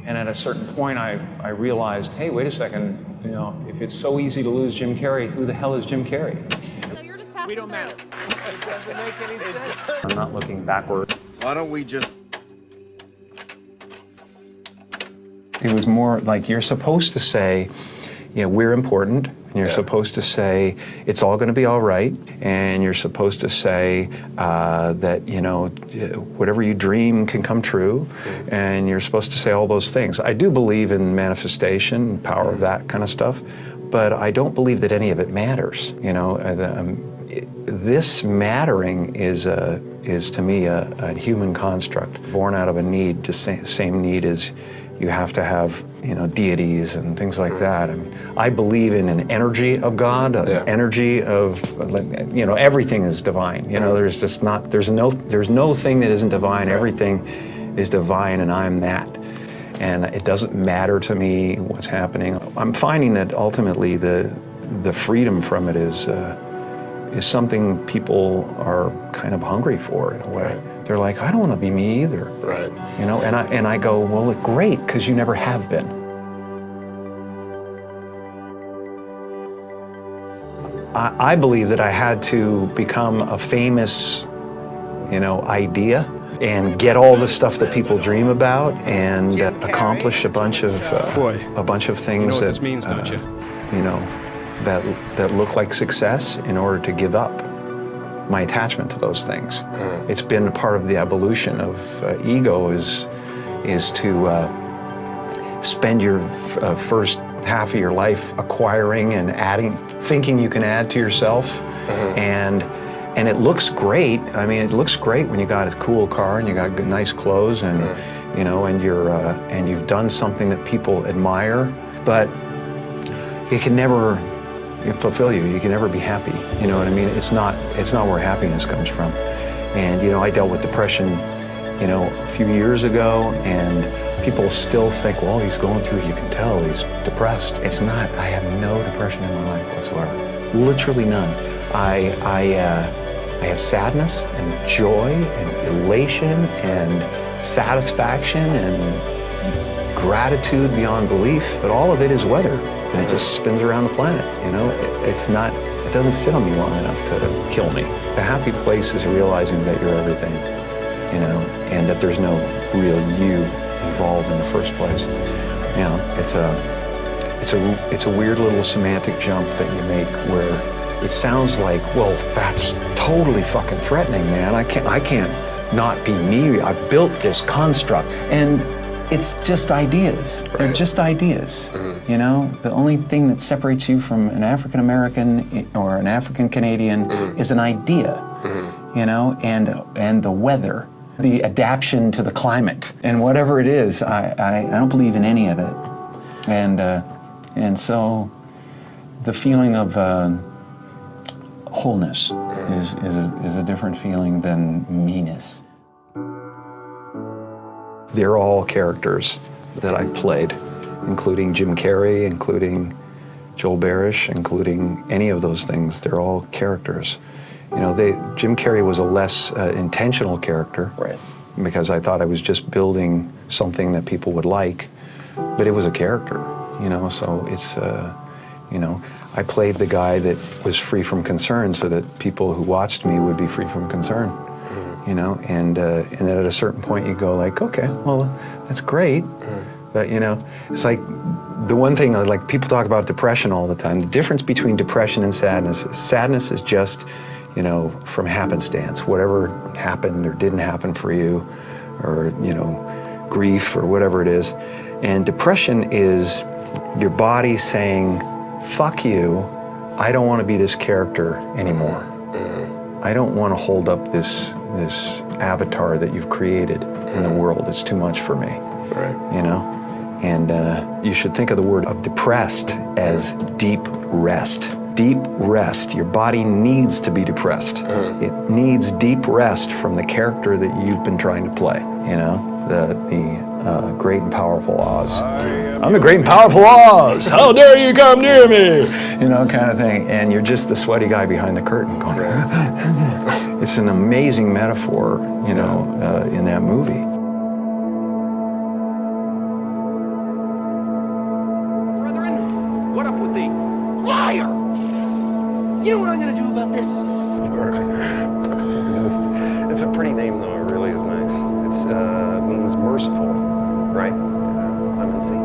And at a certain point, I realized, hey, wait a second, you know, if it's so easy to lose Jim Carrey, who the hell is Jim Carrey? So you're just passing We don't matter. It doesn't make any sense. I'm not looking backward. Why don't we just... It was more like you're supposed to say, you know, we're important, and you're supposed to say it's all going to be all right, and you're supposed to say that, you know, whatever you dream can come true, and you're supposed to say all those things. I do believe in manifestation, power of that kind of stuff, but I don't believe that any of it matters, you know. This mattering is to me a human construct, born out of a need, the same need as you have to have, you know, deities and things like that. I mean, I believe in an energy of God, an energy of, you know, everything is divine. You know, there's just not, there's no thing that isn't divine. Everything is divine, and I'm that. And it doesn't matter to me what's happening. I'm finding that ultimately the freedom from it is something people are kind of hungry for in a way. Right. They're like, I don't want to be me either. Right. You know, and I go, well, great, because you never have been. I believe that I had to become a famous, you know, idea and get all the stuff that people dream about and accomplish a bunch of things. You know what this means, don't you? You know, that look like success in order to give up my attachment to those things. It's been part of the evolution of ego is to spend your first half of your life acquiring and adding, thinking you can add to yourself, and it looks great. I mean, it looks great when you got a cool car and you got good, nice clothes, and you know, and you've done something that people admire, but it can never fulfill you. You can never be happy. You know what I mean? It's not where happiness comes from. And you know, I dealt with depression, you know, a few years ago, and people still think, well, he's going through, you can tell he's depressed. It's not. I have no depression in my life whatsoever. Literally none. I have sadness and joy and elation and satisfaction and gratitude beyond belief, but all of it is weather. And it just spins around the planet, you know? It doesn't sit on me long enough to kill me. The happy place is realizing that you're everything, you know, and that there's no real you involved in the first place. You know, it's a weird little semantic jump that you make where it sounds like, well, that's totally fucking threatening, man. I can't not be me. I've built this construct. And it's just ideas. Right. They're just ideas. You know, the only thing that separates you from an African American or an African Canadian is an idea. You know, and the weather, the adaptation to the climate, and whatever it is, I don't believe in any of it. And so the feeling of wholeness is a different feeling than meanness. They're all characters that I played, including Jim Carrey, including Joel Barish, including any of those things. They're all characters. You know, Jim Carrey was a less intentional character, right? Because I thought I was just building something that people would like, but it was a character, you know. So it's, you know, I played the guy that was free from concern so that people who watched me would be free from concern. You know, and then at a certain point you go like, okay, well, that's great, but you know, it's like the one thing, like people talk about depression all the time. The difference between depression and sadness is just, you know, from happenstance, whatever happened or didn't happen for you, or you know, grief or whatever it is. And depression is your body saying, fuck you, I don't want to be this character anymore. I don't want to hold up this avatar that you've created in the world. It's too much for me. Right. You know? And you should think of the word of depressed as deep rest. Deep rest. Your body needs to be depressed. It needs deep rest from the character that you've been trying to play. You know? The great and powerful Oz. I'm the great and powerful Oz. How dare you come near me? You know, kind of thing. And you're just the sweaty guy behind the curtain going, it's an amazing metaphor, you know, in that movie. What up with the liar? You know what I'm gonna do about this? It's a pretty name, though. It really is nice. It means merciful, right? Clemency.